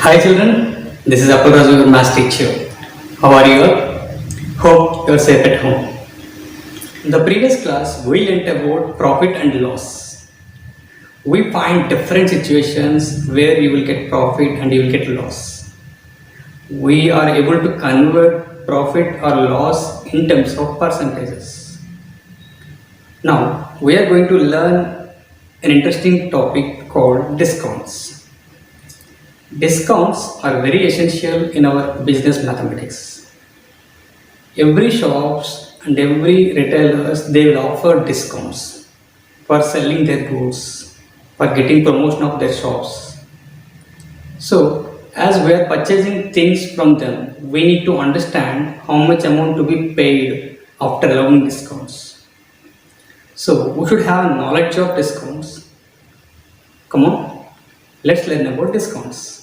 Hi children, this is Apuraju, your math teacher. How are you all? Hope you are safe at home. In the previous class, we learnt about profit and loss. We find different situations where you will get profit and you will get loss. We are able to convert profit or loss in terms of percentages. Now, we are going to learn an interesting topic called discounts. Discounts are very essential in our business mathematics. Every shops and every retailers, they will offer discounts for selling their goods, for getting promotion of their shops. So as we are purchasing things from them, we need to understand how much amount to be paid after allowing discounts. So we should have knowledge of discounts. Come on, let's learn about discounts.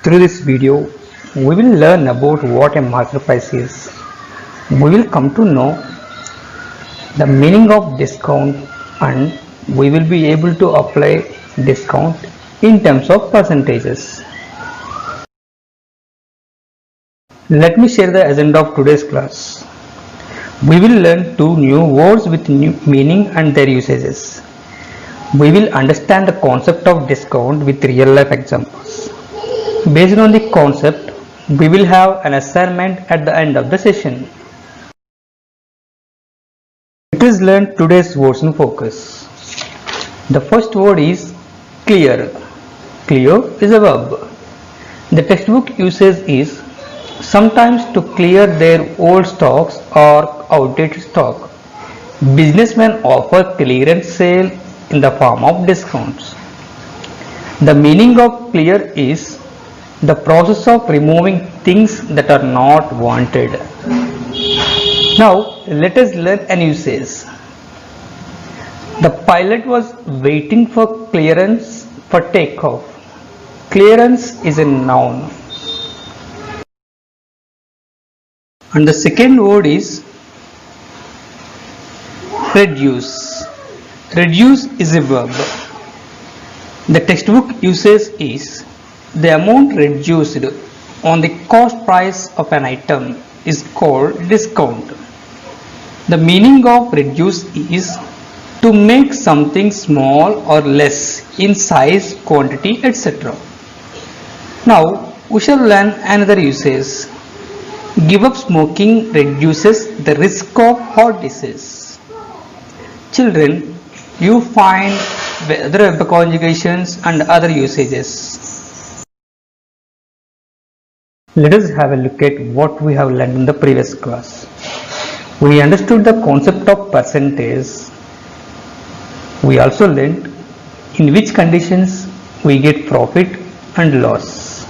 Through this video, we will learn about what a market price is. We will come to know the meaning of discount and we will be able to apply discount in terms of percentages. Let me share the agenda of today's class. We will learn two new words with new meaning and their usages. We will understand the concept of discount with real life examples. Based on the concept, we will have an assignment at the end of the session. Let us learn today's words in focus. The first word is clear. Clear is a verb. The textbook usage is sometimes to clear their old stocks or outdated stock. Businessmen offer clearance sale in the form of discounts. The meaning of clear is the process of removing things that are not wanted. Now let us learn an usage. The pilot was waiting for clearance for takeoff. Clearance is a noun. And the second word is reduce. Reduce is a verb. The textbook usage is the amount reduced on the cost price of an item is called discount. The meaning of reduce is to make something small or less in size, quantity, etc. Now we shall learn another usage. Give up smoking reduces the risk of heart disease. Children, you find other verb conjugations and other usages. Let us have a look at what we have learned in the previous class. We understood the concept of percentage. We also learned in which conditions we get profit and loss.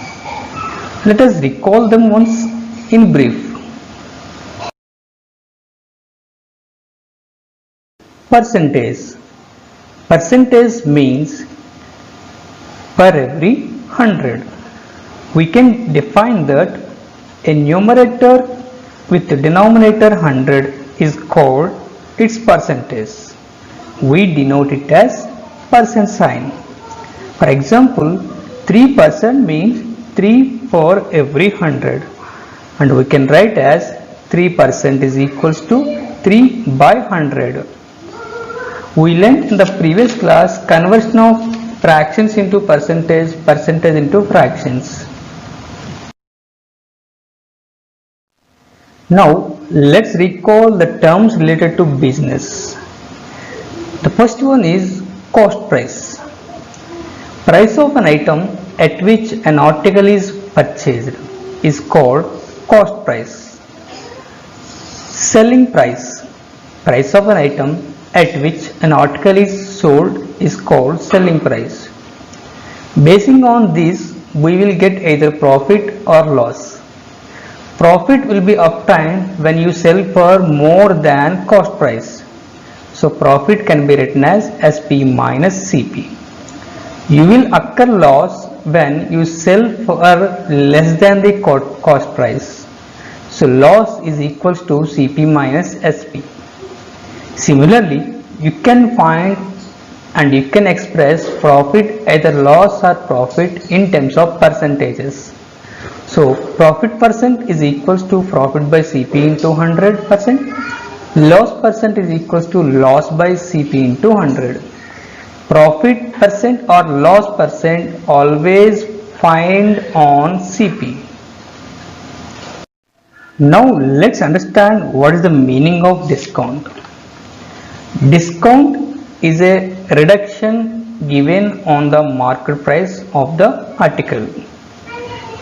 Let us recall them once in brief. Percentage. Percentage means per every 100. We can define that a numerator with the denominator 100 is called its percentage. We denote it as percent sign. For example, 3% means 3 for every 100, and we can write as 3% is equals to 3 by 100. We learned in the previous class conversion of fractions into percentage, percentage into fractions. Now let's recall the terms related to business. The first one is cost price. Price of an item at which an article is purchased is called cost price. Selling price. Price of an item at which an article is sold is called selling price. Basing on this, we will get either profit or loss. Profit will be obtained when you sell for more than cost price. So profit can be written as SP minus CP. You will occur loss when you sell for less than the cost price. So loss is equals to CP minus SP. Similarly, you can find and you can express profit either loss or profit in terms of percentages. So profit percent is equals to profit by CP into 100%. Loss percent is equals to loss by CP into 100. Profit percent or loss percent always find on CP. Now let's understand what is the meaning of discount. Discount is a reduction given on the market price of the article.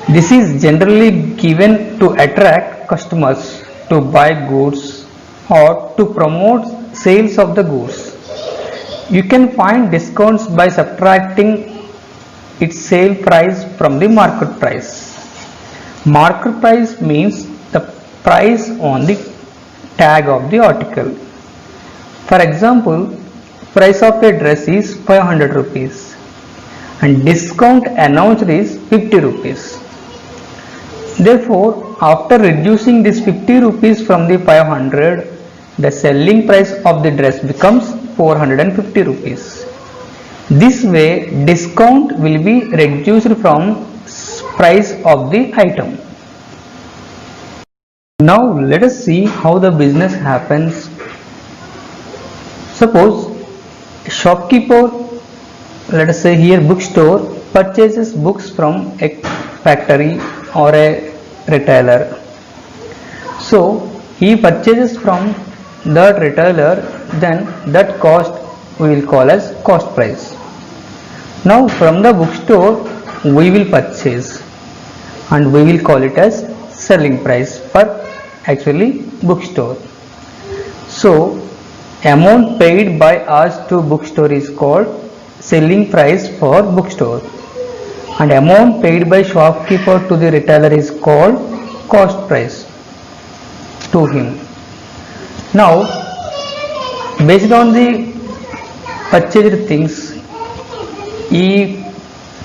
This is generally given to attract customers to buy goods or to promote sales of the goods. You can find discounts by subtracting its sale price from the market price. Market price means the price on the tag of the article. For example, price of a dress is 500 rupees and discount announced is 50 rupees. Therefore, after reducing this 50 rupees from the 500, the selling price of the dress becomes 450 rupees. This way, discount will be reduced from price of the item. Now, let us see how the business happens. Suppose a shopkeeper, let us say here bookstore, purchases books from a factory or a retailer. So he purchases from that retailer, then that cost we will call as cost price. Now from the bookstore we will purchase and we will call it as selling price for actually bookstore. So amount paid by us to bookstore is called selling price for bookstore, and amount paid by shopkeeper to the retailer is called cost price to him. Now based on the purchased things, he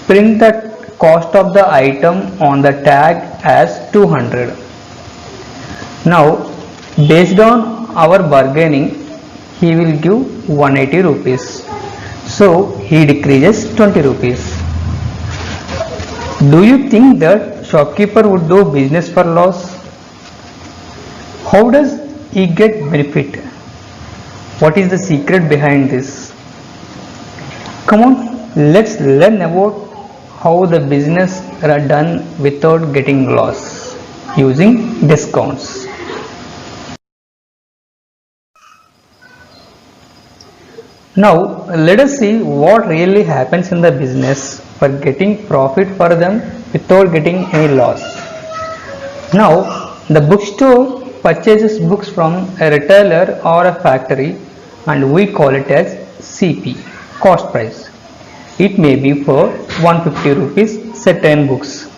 print the cost of the item on the tag as 200. Now based on our bargaining, he will give 180 rupees. So he decreases 20 rupees. Do you think that shopkeeper would do business for loss? How does he get benefit? What is the secret behind this? Come on, let's learn about how the business are done without getting loss using discounts. Now let us see what really happens in the business for getting profit for them without getting any loss. Now the bookstore purchases books from a retailer or a factory and we call it as CP, cost price. It may be for 150 rupees certain books.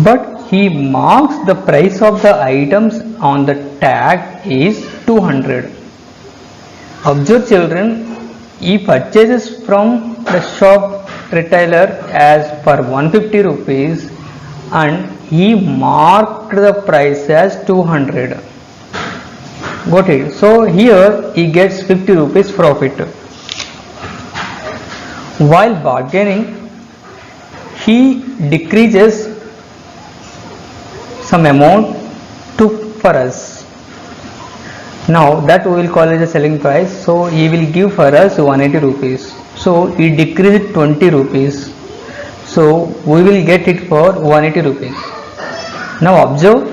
But he marks the price of the items on the tag is 200. Observe children, he purchases from the shop retailer as for 150 rupees and he marked the price as 200. Got it? So here he gets 50 rupees profit. While bargaining, he decreases some amount for us. Now that we will call it a selling price. So he will give for us 180 rupees. So he decreased 20 rupees. So we will get it for 180 rupees. Now observe,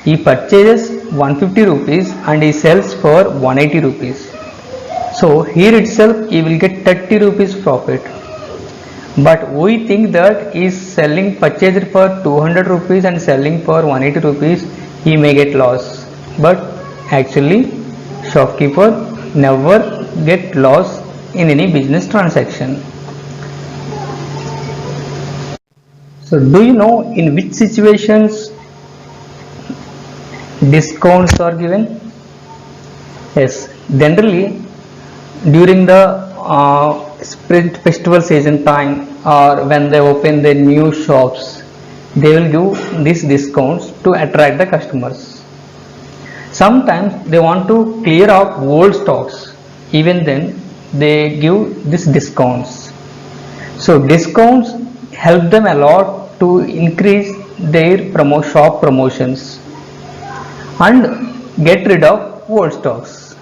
he purchases 150 rupees and he sells for 180 rupees. So here itself he will get 30 rupees profit. But we think that he is selling purchased for 200 rupees and selling for 180 rupees, he may get loss. But actually shopkeeper never get loss in any business transaction. So do you know in which situations discounts are given? Yes, generally during the spring festival season time or when they open their new shops, they will give these discounts to attract the customers. Sometimes they want to clear out old stocks, even then they give this discounts. So discounts help them a lot to increase their shop promotions and get rid of old stocks.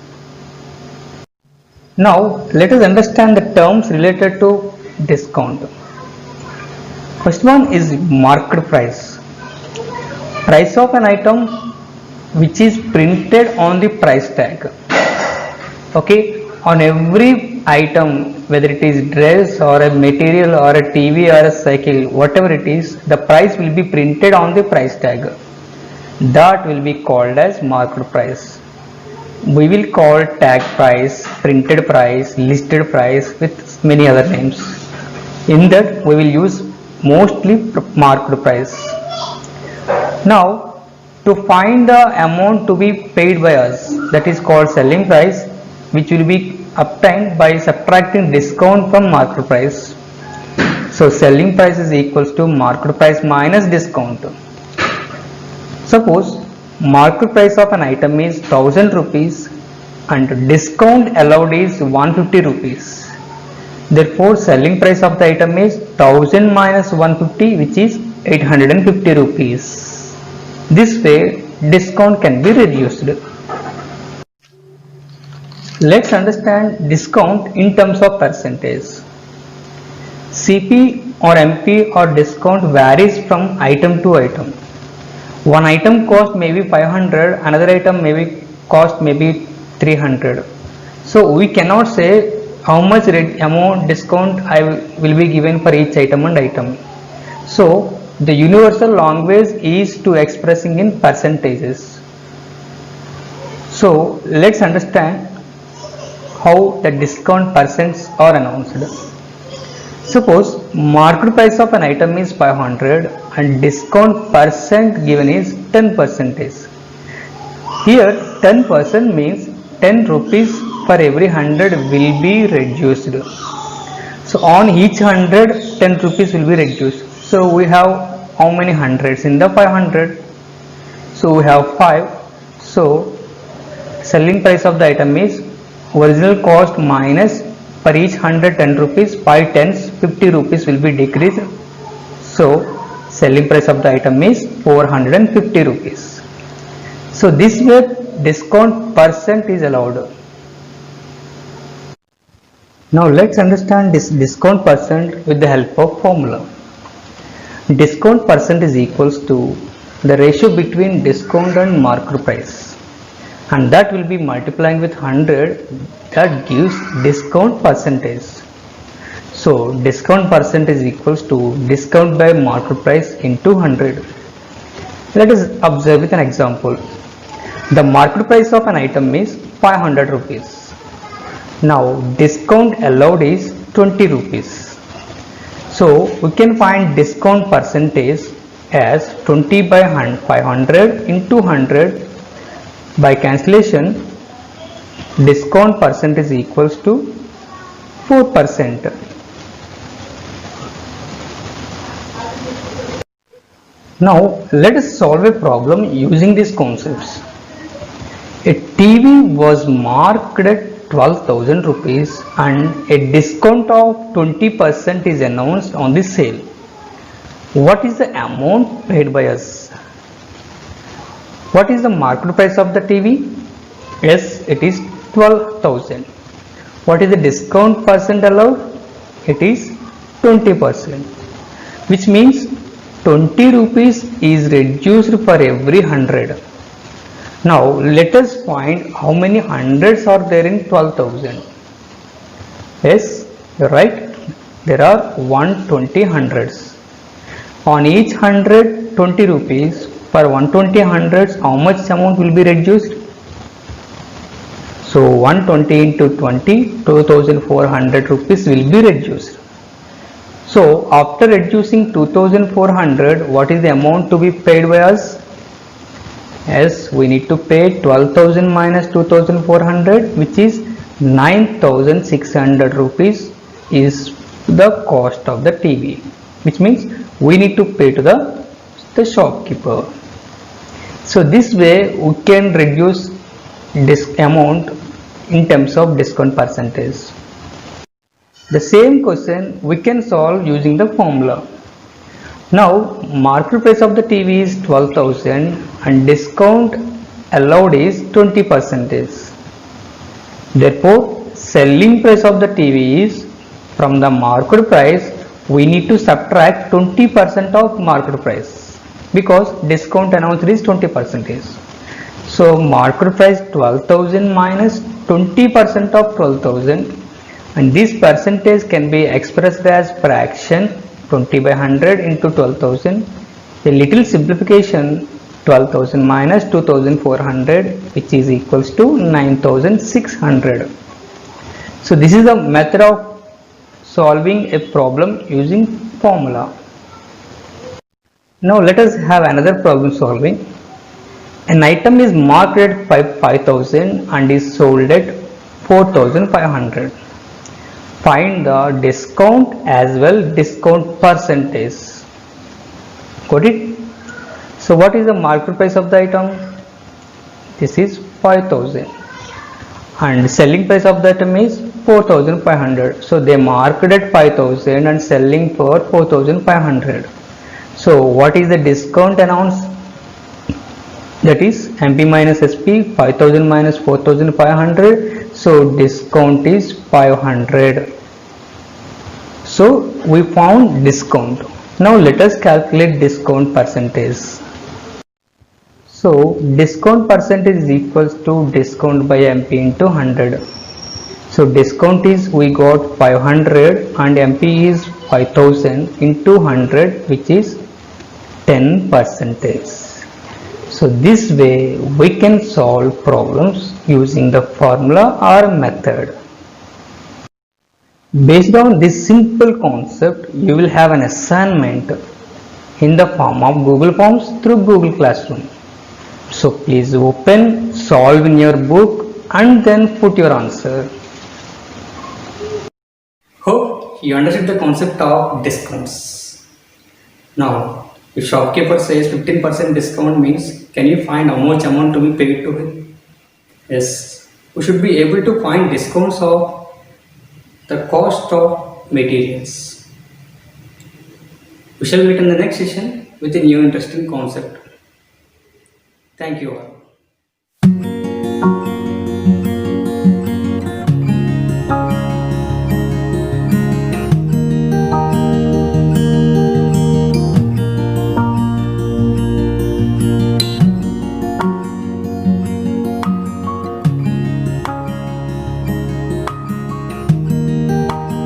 Now let us understand the terms related to discount. First one is market price. Price of an item which is printed on the price tag. Okay, on every item, whether it is dress or a material or a TV or a cycle, whatever it is, the price will be printed on the price tag. That will be called as market price. We will call tag price, printed price, listed price with many other names. In that we will use mostly market price. Now to find the amount to be paid by us, that is called selling price, which will be obtained by subtracting discount from market price. So selling price is equals to market price minus discount. Suppose market price of an item is 1000 rupees and discount allowed is 150 rupees. Therefore selling price of the item is 1000 minus 150, which is 850 rupees. This way discount can be reduced. Let's understand discount in terms of percentage. CP or MP or discount varies from item to item. One item cost maybe 500, another item maybe cost maybe 300. So we cannot say how much amount discount I will be given for each item and item. So the universal language is to expressing in percentages. So let's understand how the discount percents are announced. Suppose market price of an item is 500 and discount percent given is 10%. Here 10% means 10 rupees for every 100 will be reduced. So on each 100 10 rupees will be reduced. So we have how many hundreds in the 500? So we have 5. So selling price of the item is original cost minus for each 100 10 rupees, 5 tens 50 rupees will be decreased. So selling price of the item is 450 rupees. So this way discount percent is allowed. Now let's understand this discount percent with the help of formula. Discount percent is equals to the ratio between discount and market price, and that will be multiplying with 100, that gives discount percentage. So discount percent is equals to discount by market price into 100. Let us observe with an example. The market price of an item is 500 rupees. Now discount allowed is 20 rupees. So we can find discount percentage as 20 by 500 into 100. By cancellation, discount percent is equals to 4%. Now let us solve a problem using these concepts. A TV was marked at 12,000 rupees and a discount of 20% is announced on the sale. What is the amount paid by us? What is the market price of the TV? Yes, it is 12,000. What is the discount percent allowed? It is 20%, which means 20 rupees is reduced for every 100. Now let us find how many hundreds are there in 12,000. Yes, you are right. There are 120 hundreds. On each 100, 20 rupees. For 120 hundreds, how much amount will be reduced? So 120 into 20, 2400 rupees will be reduced. So after reducing 2400, what is the amount to be paid by us? Yes, we need to pay 12,000 minus 2400, which is 9,600 rupees is the cost of the TV, which means we need to pay to the shopkeeper. So this way we can reduce this amount in terms of discount percentage. The same question we can solve using the formula. Now market price of the TV is 12,000 and discount allowed is 20%. Therefore selling price of the TV is, from the market price we need to subtract 20% of market price because discount announced is 20%. So market price 12,000 minus 20% of 12,000, and this percentage can be expressed as fraction 20 by 100 into 12,000. A little simplification, 12,000 minus 2,400, which is equals to 9,600. So this is the method of solving a problem using formula. Now let us have another problem solving. An item is marked at 5,000 and is sold at 4,500. Find the discount as well discount percentage. Got it? So what is the market price of the item? This is 5,000 and selling price of the item is 4,500. So they marked at 5,000 and selling for 4,500. So what is the discount announced? That is MP minus SP, 5,000 minus 4,500. So discount is 500. So we found discount. Now let us calculate discount percentage. So discount percentage is equals to discount by MP into 100. So discount is, we got 500 and MP is 5,000 into 100, which is 10%. So this way we can solve problems using the formula or method. Based on this simple concept, you will have an assignment in the form of Google Forms through Google Classroom. So please open, solve in your book and then put your answer. Hope you understood the concept of discounts. Now, if shopkeeper says 15% discount means, can you find how much amount to be paid to him? Yes, we should be able to find discounts of the cost of materials. We shall meet in the next session with a new interesting concept. Thank you all.